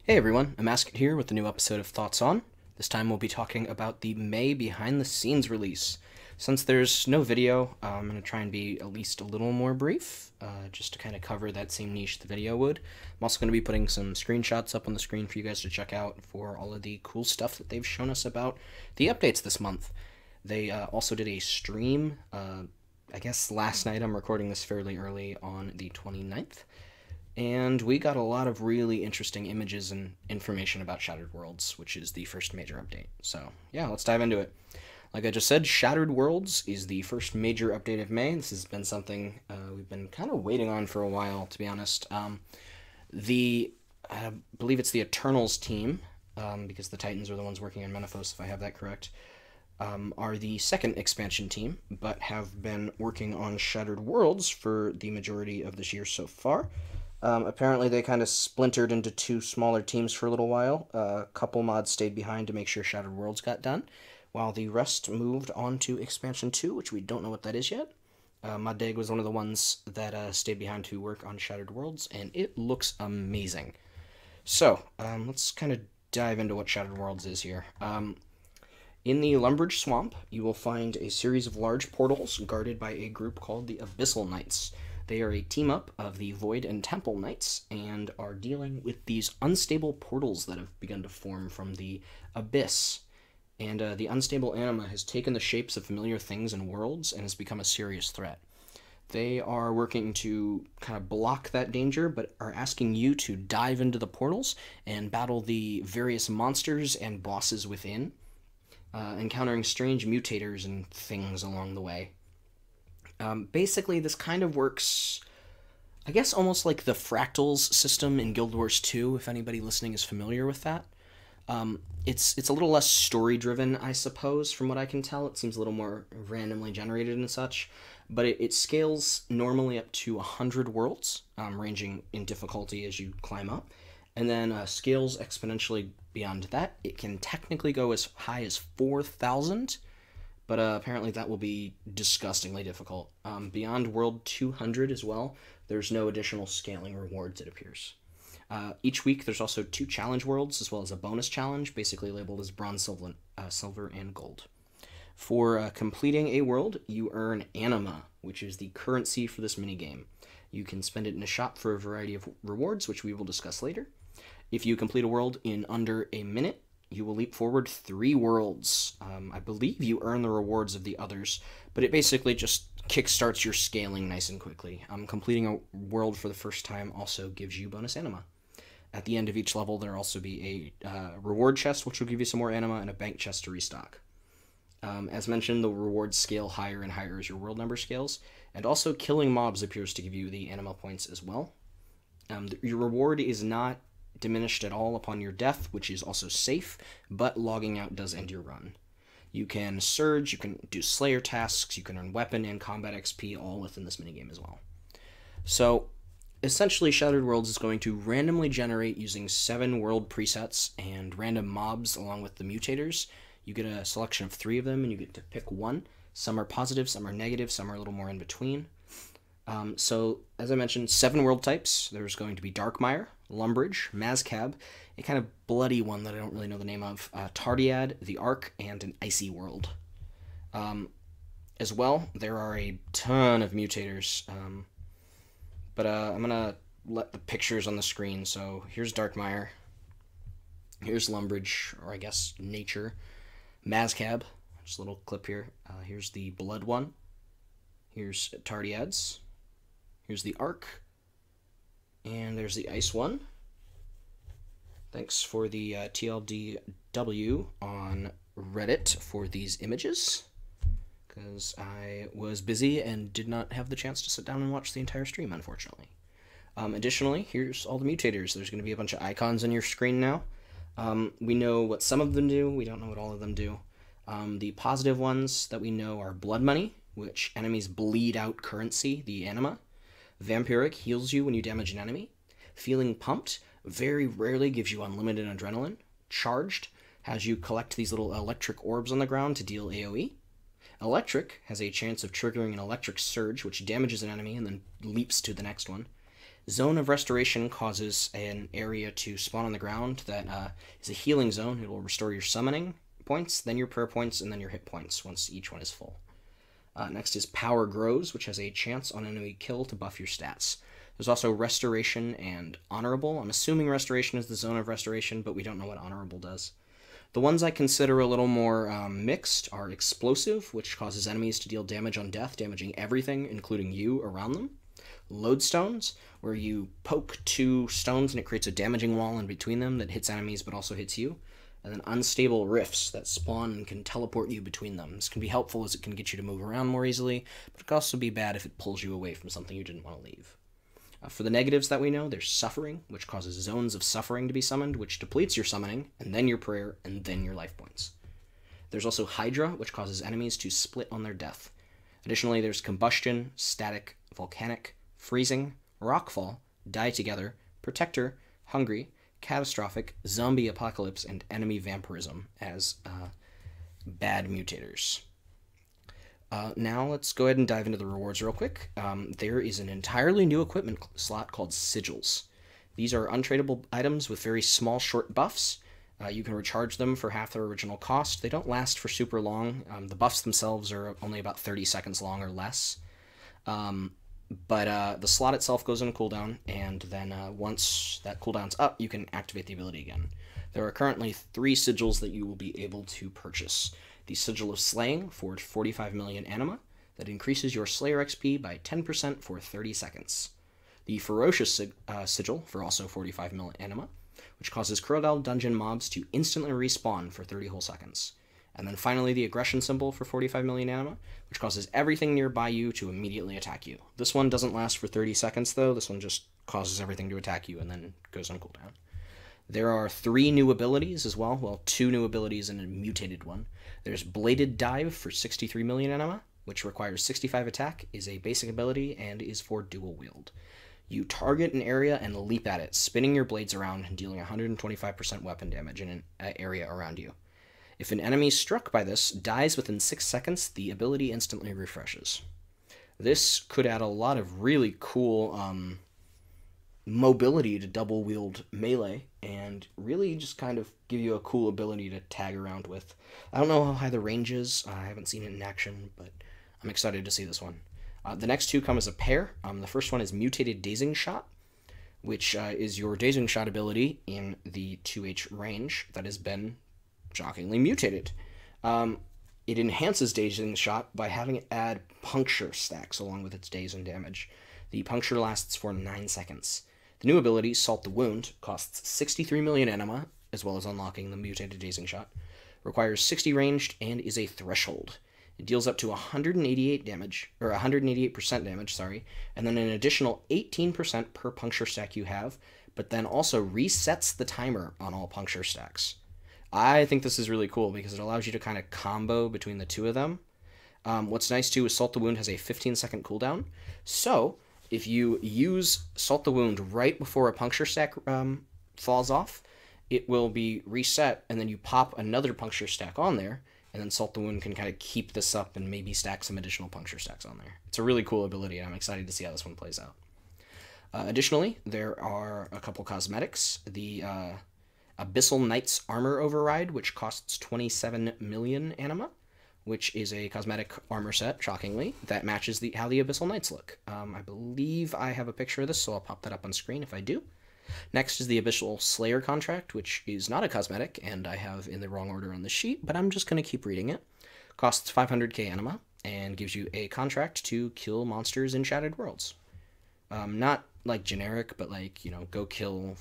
Hey everyone, Amascut here with a new episode of Thoughts On. This time we'll be talking about the May behind the scenes release. Since there's no video, I'm going to try and be at least a little more brief, just to kind of cover that same niche the video would. I'm also going to be putting some screenshots up on the screen for you guys to check out for all of the cool stuff that they've shown us about the updates this month. They also did a stream, I guess last night. I'm recording this fairly early on the 29th. And we got a lot of really interesting images and information about Shattered Worlds, which is the first major update. So, yeah, let's dive into it. Like I just said, Shattered Worlds is the first major update of May. This has been something we've been kind of waiting on for a while, to be honest. I believe it's the Eternals team, because the Titans are the ones working on Menaphos, if I have that correct, are the second expansion team, but have been working on Shattered Worlds for the majority of this year so far. Apparently they kind of splintered into two smaller teams for a little while. A couple mods stayed behind to make sure Shattered Worlds got done, while the rest moved on to Expansion 2, which we don't know what that is yet. Moddag was one of the ones that stayed behind to work on Shattered Worlds, and it looks amazing. So, let's kind of dive into what Shattered Worlds is here. In the Lumbridge Swamp, you will find a series of large portals guarded by a group called the Abyssal Knights. They are a team-up of the Void and Temple Knights, and are dealing with these unstable portals that have begun to form from the Abyss. And the unstable anima has taken the shapes of familiar things and worlds, and has become a serious threat. They are working to kind of block that danger, but are asking you to dive into the portals and battle the various monsters and bosses within, encountering strange mutators and things along the way. Basically, this kind of works, I guess, almost like the Fractals system in Guild Wars 2, if anybody listening is familiar with that. It's a little less story-driven, I suppose, from what I can tell. It seems a little more randomly generated and such, but it scales normally up to 100 worlds, ranging in difficulty as you climb up, and then scales exponentially beyond that. It can technically go as high as 4,000, but apparently that will be disgustingly difficult. Beyond World 200 as well, there's no additional scaling rewards, it appears. Each week there's also 2 challenge worlds, as well as a bonus challenge, basically labeled as Bronze, Silver, and Gold. For completing a world, you earn Anima, which is the currency for this minigame. You can spend it in a shop for a variety of rewards, which we will discuss later. If you complete a world in under a minute, you will leap forward 3 worlds. I believe you earn the rewards of the others, but it basically just kickstarts your scaling nice and quickly. Completing a world for the first time also gives you bonus anima. At the end of each level, there will also be a reward chest, which will give you some more anima, and a bank chest to restock. As mentioned, the rewards scale higher and higher as your world number scales, and also killing mobs appears to give you the anima points as well. Your reward is not diminished at all upon your death, which is also safe, but logging out does end your run. You can surge, you can do slayer tasks, you can earn weapon and combat XP all within this minigame as well. So, essentially Shattered Worlds is going to randomly generate using 7 world presets and random mobs along with the mutators. You get a selection of 3 of them, and you get to pick one. Some are positive, some are negative, some are a little more in between. So, as I mentioned, 7 world types. There's going to be Darkmire, Lumbridge, Mazcab, a kind of bloody one that I don't really know the name of, Tardiad, the Ark, and an Icy World. As well, there are a ton of mutators, but I'm going to let the pictures on the screen. So here's Darkmire, here's Lumbridge, or I guess Nature, Mazcab, just a little clip here, here's the Blood one, here's Tardiads, here's the Ark, and there's the Ice one. Thanks for the TLDW on Reddit for these images, because I was busy and did not have the chance to sit down and watch the entire stream, unfortunately. Additionally, here's all the mutators. There's going to be a bunch of icons on your screen now. We know what some of them do. We don't know what all of them do. The positive ones that we know are Blood Money, which enemies bleed out currency, the anima. Vampiric heals you when you damage an enemy. Feeling Pumped very rarely gives you unlimited adrenaline. Charged has you collect these little electric orbs on the ground to deal AoE. Electric has a chance of triggering an electric surge, which damages an enemy and then leaps to the next one. Zone of Restoration causes an area to spawn on the ground that is a healing zone. It will restore your summoning points, then your prayer points, and then your hit points once each one is full. Next is Power Grows, which has a chance on enemy kill to buff your stats. There's also Restoration and Honorable. I'm assuming Restoration is the Zone of Restoration, but we don't know what Honorable does. The ones I consider a little more mixed are Explosive, which causes enemies to deal damage on death, damaging everything, including you, around them. Lodestones, where you poke 2 stones and it creates a damaging wall in between them that hits enemies but also hits you. And then Unstable Rifts that spawn and can teleport you between them. This can be helpful as it can get you to move around more easily, but it can also be bad if it pulls you away from something you didn't want to leave. For the negatives that we know, there's Suffering, which causes zones of suffering to be summoned, which depletes your summoning, and then your prayer, and then your life points. There's also Hydra, which causes enemies to split on their death. Additionally, there's Combustion, Static, Volcanic, Freezing, Rockfall, Die Together, Protector, Hungry, Catastrophic, Zombie Apocalypse, and Enemy Vampirism as bad mutators. Now let's go ahead and dive into the rewards real quick. There is an entirely new equipment slot called Sigils. These are untradeable items with very small short buffs. You can recharge them for half their original cost. They don't last for super long. The buffs themselves are only about 30 seconds long or less. But the slot itself goes on cooldown, and then once that cooldown's up, you can activate the ability again. There are currently 3 sigils that you will be able to purchase. The Sigil of Slaying for 45 million anima, that increases your Slayer XP by 10% for 30 seconds. The Ferocious Sigil for also 45 million anima, which causes Crondis dungeon mobs to instantly respawn for 30 whole seconds. And then finally the Aggression Symbol for 45 million anima, which causes everything nearby you to immediately attack you. This one doesn't last for 30 seconds though, this one just causes everything to attack you and then goes on cooldown. There are 3 new abilities as well, 2 new abilities and a mutated one. There's Bladed Dive for 63 million anima, which requires 65 attack, is a basic ability, and is for dual wield. You target an area and leap at it, spinning your blades around and dealing 125% weapon damage in an area around you. If an enemy struck by this dies within 6 seconds, the ability instantly refreshes. This could add a lot of really cool mobility to double wield melee and really just kind of give you a cool ability to tag around with. I don't know how high the range is. I haven't seen it in action, but I'm excited to see this one. The next 2 come as a pair. The first one is Mutated Dazing Shot, which is your Dazing Shot ability in the 2H range that has been shockingly mutated. It enhances Dazing Shot by having it add puncture stacks along with its daze and damage. The puncture lasts for 9 seconds. The new ability, Salt the Wound, costs 63 million anima, as well as unlocking the mutated Dazing Shot, requires 60 ranged, and is a threshold. It deals up to 188 damage, or 188% damage, and then an additional 18% per puncture stack you have, but then also resets the timer on all puncture stacks. I think this is really cool because it allows you to kind of combo between the 2 of them. What's nice too is Salt the Wound has a 15-second cooldown, so if you use Salt the Wound right before a puncture stack falls off, it will be reset, and then you pop another puncture stack on there, and then Salt the Wound can kind of keep this up and maybe stack some additional puncture stacks on there. It's a really cool ability, and I'm excited to see how this one plays out. Additionally, there are a couple cosmetics. The Abyssal Knight's Armor Override, which costs 27 million anima, which is a cosmetic armor set, shockingly, that matches how the Abyssal Knights look. I believe I have a picture of this, so I'll pop that up on screen if I do. Next is the Abyssal Slayer contract, which is not a cosmetic, and I have in the wrong order on the sheet, but I'm just going to keep reading it. Costs 500k anima, and gives you a contract to kill monsters in Shattered Worlds. Not like generic, but like, go kill,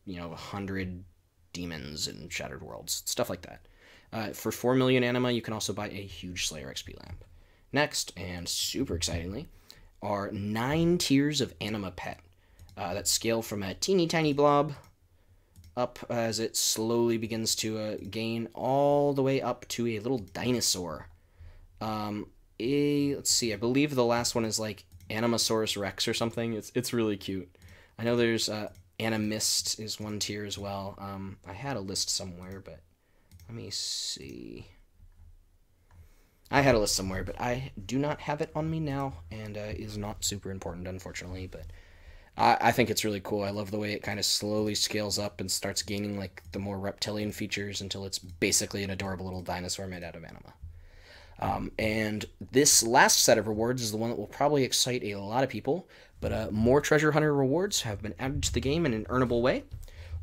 100 demons in Shattered Worlds, stuff like that. For 4 million anima, you can also buy a huge Slayer XP lamp. Next, and super excitingly, are 9 tiers of anima pet that scale from a teeny tiny blob up as it slowly begins to gain all the way up to a little dinosaur. Let's see, I believe the last one is like Animosaurus Rex or something. It's really cute. I know there's Animist is 1 tier as well. I had a list somewhere, but let me see. I had a list somewhere, but I do not have it on me now, and it is not super important, unfortunately. But I think it's really cool. I love the way it kind of slowly scales up and starts gaining like the more reptilian features until it's basically an adorable little dinosaur made out of anima. And this last set of rewards is the one that will probably excite a lot of people, but more treasure hunter rewards have been added to the game in an earnable way.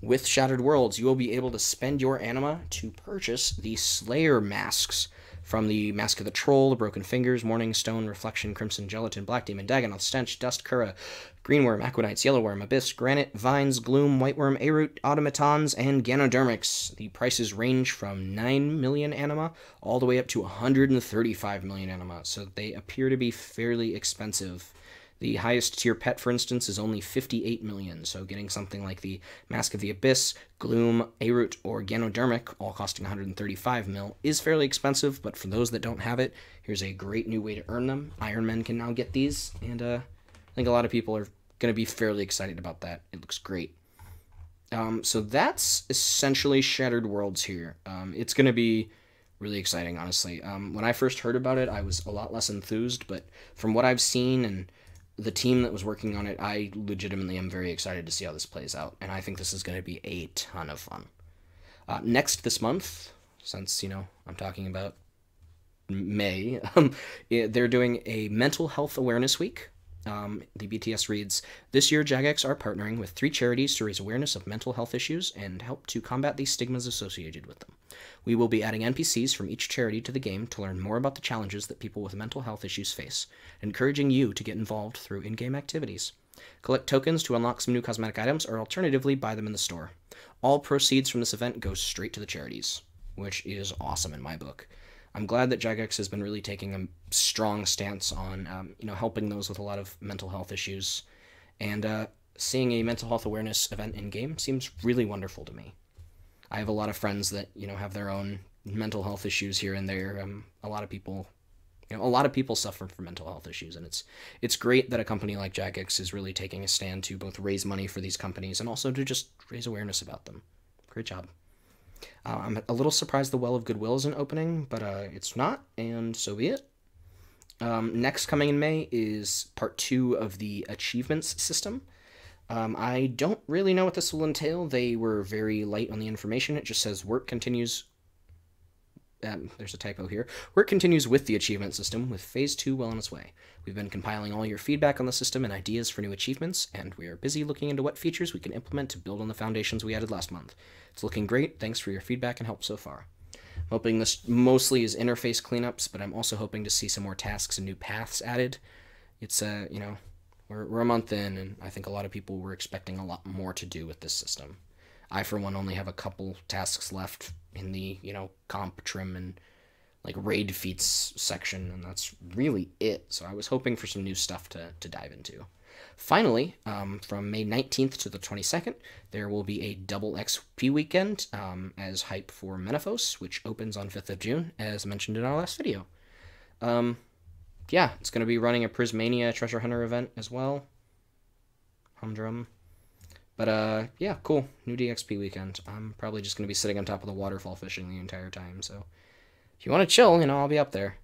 With Shattered Worlds, you will be able to spend your anima to purchase the Slayer masks from the Mask of the Troll, the Broken Fingers, Morning Stone, Reflection, Crimson Gelatin, Black Demon, Dagonoth, Stench, Dust, Kura, Greenworm, Aquanites, Yellowworm, Abyss, Granite, Vines, Gloom, Whiteworm, Aroot, Automatons, and Ganodermics. The prices range from 9 million anima all the way up to 135 million anima, so they appear to be fairly expensive. The highest tier pet, for instance, is only 58 million, so getting something like the Mask of the Abyss, Gloom, Aroot, or Ganodermic, all costing 135 mil, is fairly expensive, but for those that don't have it, here's a great new way to earn them. Iron Men can now get these, and I think a lot of people are going to be fairly excited about that. It looks great. So that's essentially Shattered Worlds here. It's going to be really exciting, honestly. When I first heard about it, I was a lot less enthused, but from what I've seen and the team that was working on it, I legitimately am very excited to see how this plays out, and I think this is going to be a ton of fun. Next this month, since, I'm talking about May, they're doing a Mental Health Awareness Week. The BTS reads, "This year, Jagex are partnering with 3 charities to raise awareness of mental health issues and help to combat the stigmas associated with them. We will be adding NPCs from each charity to the game to learn more about the challenges that people with mental health issues face, encouraging you to get involved through in-game activities. Collect tokens to unlock some new cosmetic items, or alternatively, buy them in the store. All proceeds from this event go straight to the charities," which is awesome in my book. I'm glad that Jagex has been really taking a strong stance on, helping those with a lot of mental health issues, and seeing a mental health awareness event in game seems really wonderful to me. I have a lot of friends that have their own mental health issues here and there. A lot of people suffer from mental health issues, and it's great that a company like Jagex is really taking a stand to both raise money for these companies and also to just raise awareness about them. Great job. I'm a little surprised the Well of Goodwill isn't opening, but it's not, and so be it. Next coming in May is part 2 of the achievements system. I don't really know what this will entail. They were very light on the information. It just says work continues. There's a typo here. Work continues with the achievement system, with Phase 2 well on its way. We've been compiling all your feedback on the system and ideas for new achievements, and we are busy looking into what features we can implement to build on the foundations we added last month. It's looking great. Thanks for your feedback and help so far. I'm hoping this mostly is interface cleanups, but I'm also hoping to see some more tasks and new paths added. It's, we're a month in, and I think a lot of people were expecting a lot more to do with this system. I, for one, only have a couple tasks left in the, comp, trim, and, raid feats section, and that's really it. So I was hoping for some new stuff to dive into. Finally, from May 19th to the 22nd, there will be a double XP weekend as hype for Menaphos, which opens on 5th of June, as mentioned in our last video. It's going to be running a Prismania Treasure Hunter event as well. Humdrum. But, cool. New DXP weekend. I'm probably just going to be sitting on top of the waterfall fishing the entire time, so if you want to chill, I'll be up there.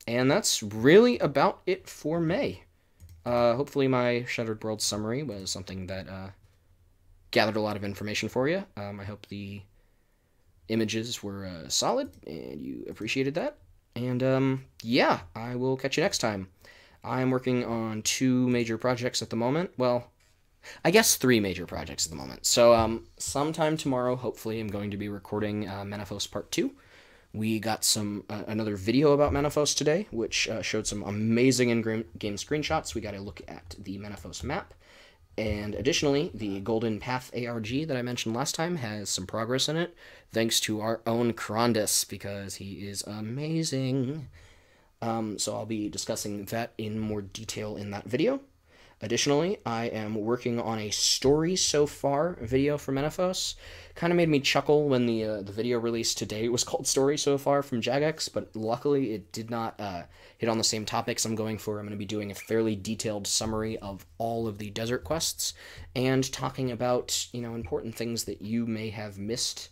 And that's really about it for May. Hopefully my Shattered World summary was something that gathered a lot of information for you. I hope the images were solid, and you appreciated that. And, I will catch you next time. I'm working on 2 major projects at the moment. Well, I guess 3 major projects at the moment. So, sometime tomorrow, hopefully, I'm going to be recording Menaphos Part 2. We got another video about Menaphos today, which showed some amazing in-game screenshots. We got a look at the Menaphos map. And additionally, the Golden Path ARG that I mentioned last time has some progress in it, thanks to our own Crondis, because he is amazing. So I'll be discussing that in more detail in that video. Additionally, I am working on a story so far video for Menaphos. Kind of made me chuckle when the video released today was called Story So Far from Jagex, but luckily it did not hit on the same topics I'm going for. I'm going to be doing a fairly detailed summary of all of the desert quests and talking about, important things that you may have missed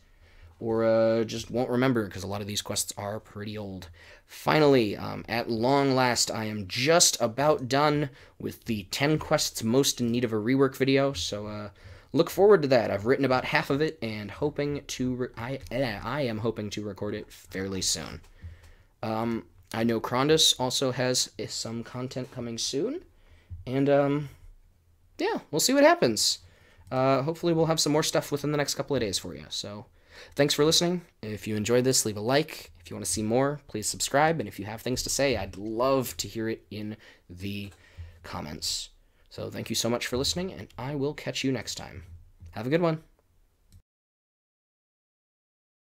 or just won't remember, because a lot of these quests are pretty old. Finally, at long last, I am just about done with the 10 quests most in need of a rework video, so look forward to that. I've written about half of it, and I am hoping to record it fairly soon. I know Crondis also has some content coming soon, and yeah, we'll see what happens. Hopefully we'll have some more stuff within the next couple of days for you. So thanks for listening. If you enjoyed this, leave a like. If you want to see more, please subscribe. And if you have things to say, I'd love to hear it in the comments. So thank you so much for listening, and I will catch you next time. Have a good one.